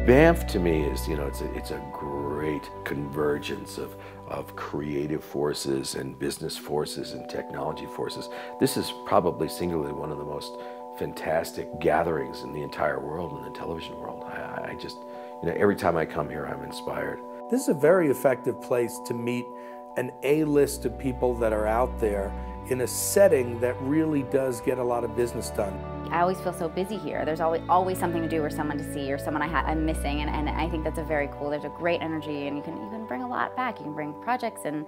Banff to me is, it's a great convergence of creative forces and business forces and technology forces. This is probably singularly one of the most fantastic gatherings in the entire world, in the television world. I just, every time I come here, I'm inspired. This is a very effective place to meet an A-list of people that are out there in a setting that really does get a lot of business done. I always feel so busy here. There's always something to do or someone to see or someone I'm missing, and I think that's a very cool. There's a great energy, and you can bring a lot back. You can bring projects and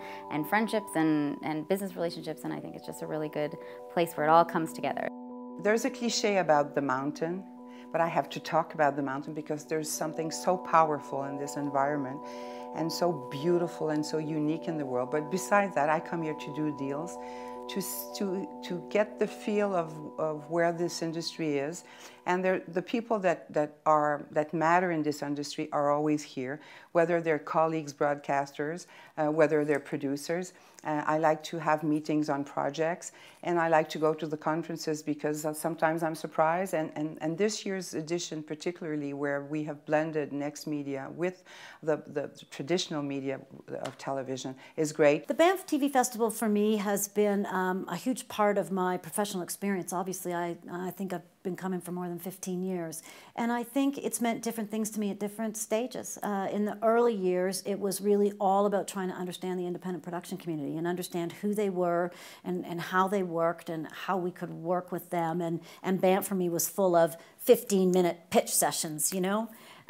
friendships and business relationships, and I think it's just a really good place where it all comes together. There's a cliche about the mountain, but I have to talk about the mountain because there's something so powerful in this environment and so beautiful and so unique in the world. But besides that, I come here to do deals, to get the feel of where this industry is. And the people that matter in this industry are always here, whether they're colleagues, broadcasters, whether they're producers. I like to have meetings on projects, and I like to go to the conferences because sometimes I'm surprised. And this year's edition particularly, where we have blended Next Media with the traditional media of television, is great. The Banff TV Festival for me has been a huge part of my professional experience. Obviously, I think I've been coming for more than 15 years. And I think it's meant different things to me at different stages. In the early years, it was really all about trying to understand the independent production community and understand who they were and how they worked and how we could work with them. And Banff for me was full of 15-minute pitch sessions,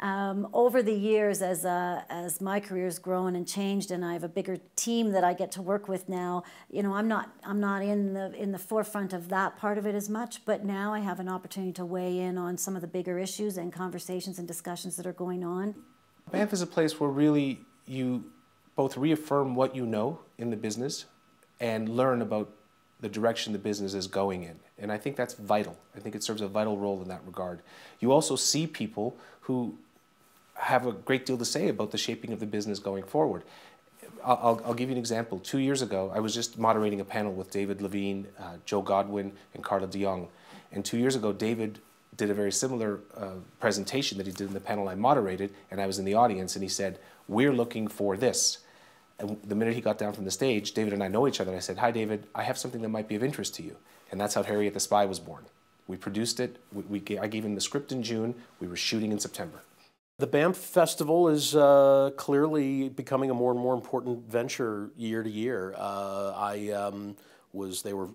Over the years, as my career's grown and changed, and I have a bigger team that I get to work with now, I'm not in the forefront of that part of it as much. But now I have an opportunity to weigh in on some of the bigger issues and conversations and discussions that are going on. Banff is a place where really you both reaffirm what you know in the business and learn about the direction the business is going in. And I think that's vital. I think it serves a vital role in that regard. You also see people who have a great deal to say about the shaping of the business going forward. I'll give you an example. 2 years ago, I was just moderating a panel with David Levine, Joe Godwin, and Carla de Jong. And 2 years ago, David did a very similar presentation that he did in the panel I moderated, and I was in the audience, and he said, "We're looking for this." And the minute he got down from the stage, David and I know each other, and I said, "Hi, David, I have something that might be of interest to you." And that's how Harriet the Spy was born. We produced it. I gave him the script in June. We were shooting in September. The Banff Festival is clearly becoming a more and more important venture year to year. They were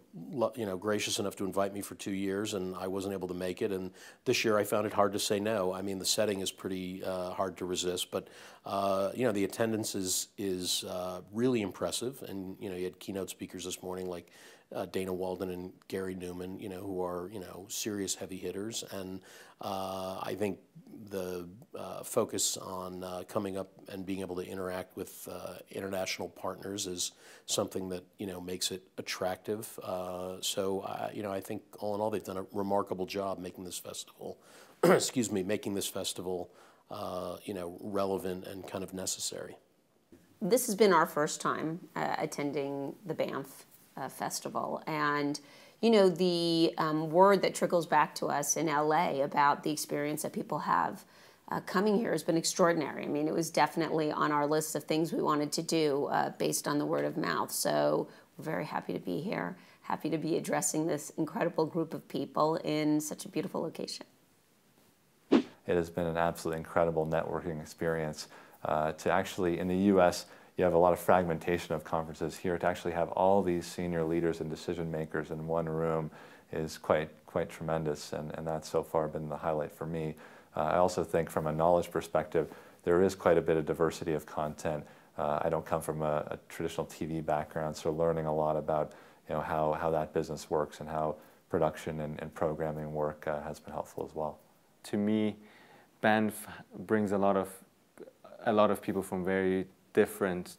gracious enough to invite me for 2 years, and I wasn't able to make it. And this year I found it hard to say no. I mean, the setting is pretty hard to resist, but the attendance is really impressive. And you had keynote speakers this morning like Dana Walden and Gary Newman, who are serious heavy hitters. And I think the focus on coming up and being able to interact with international partners is something that makes it attractive. So I think all in all they've done a remarkable job making this festival, making this festival relevant and kind of necessary. This has been our first time attending the Banff Festival, and the word that trickles back to us in LA about the experience that people have coming here has been extraordinary. I mean, it was definitely on our list of things we wanted to do based on the word of mouth. So we're very happy to be here, happy to be addressing this incredible group of people in such a beautiful location. It has been an absolutely incredible networking experience to actually, in the U.S., you have a lot of fragmentation of conferences. Here, to actually have all these senior leaders and decision makers in one room is quite tremendous, and that's so far been the highlight for me. I also think from a knowledge perspective, there is quite a bit of diversity of content. I don't come from a traditional TV background, so learning a lot about how that business works and how production and programming work has been helpful as well. To me, Banff brings a lot of people from very different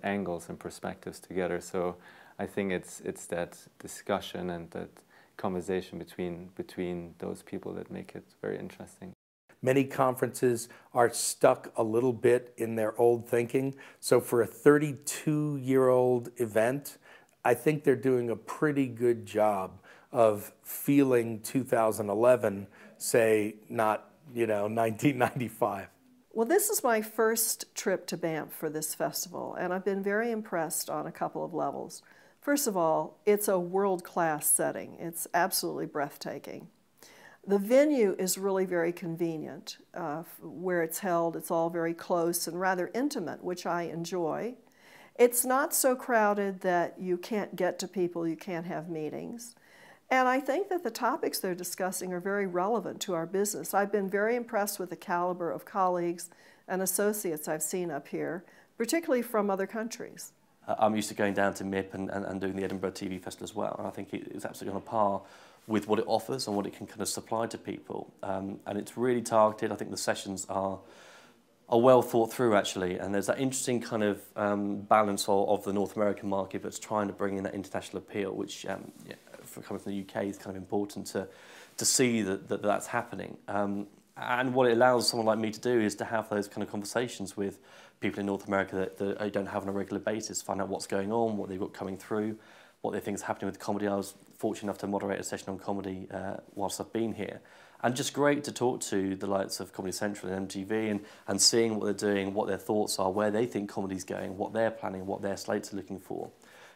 angles and perspectives together. So I think it's that discussion and that conversation between those people that make it very interesting. Many conferences are stuck a little bit in their old thinking. So for a 32-year-old event, I think they're doing a pretty good job of feeling 2011, say, not 1995. Well, this is my first trip to Banff for this festival, and I've been very impressed on a couple of levels. First of all, it's a world-class setting. It's absolutely breathtaking. The venue is really very convenient. Where it's held, it's all very close and rather intimate, which I enjoy. It's not so crowded that you can't get to people, you can't have meetings. And I think that the topics they're discussing are very relevant to our business. I've been very impressed with the caliber of colleagues and associates I've seen up here, particularly from other countries. I'm used to going down to MIP and doing the Edinburgh TV Festival as well, and I think it's absolutely on a par with what it offers and what it can kind of supply to people. And it's really targeted. I think the sessions are well thought through, actually, and there's that interesting kind of balance of the North American market, but it's trying to bring in that international appeal, which for coming from the UK is kind of important to see that's happening. And what it allows someone like me to do is to have those kind of conversations with people in North America that I don't have on a regular basis, find out what's going on, what they've got coming through, what they think is happening with comedy. I was fortunate enough to moderate a session on comedy whilst I've been here. And just great to talk to the likes of Comedy Central and MTV and seeing what they're doing, what their thoughts are, where they think comedy's going, what they're planning, what their slates are looking for,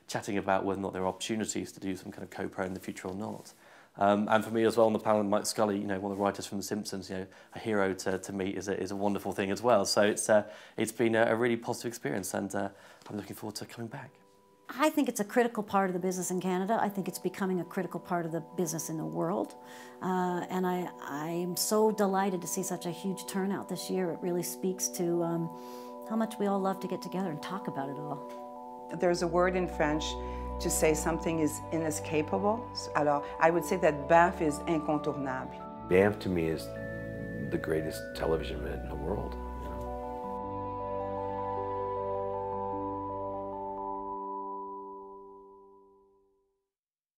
chatting about whether or not there are opportunities to do some kind of co-pro in the future or not. And for me as well on the panel, Mike Scully, one of the writers from The Simpsons, a hero to meet is a wonderful thing as well. So it's been a really positive experience, and I'm looking forward to coming back. I think it's a critical part of the business in Canada. I think it's becoming a critical part of the business in the world. And I'm so delighted to see such a huge turnout this year. It really speaks to how much we all love to get together and talk about it all. There's a word in French to say something is inescapable. Alors, I would say that Banff is incontournable. Banff to me is the greatest television event in the world.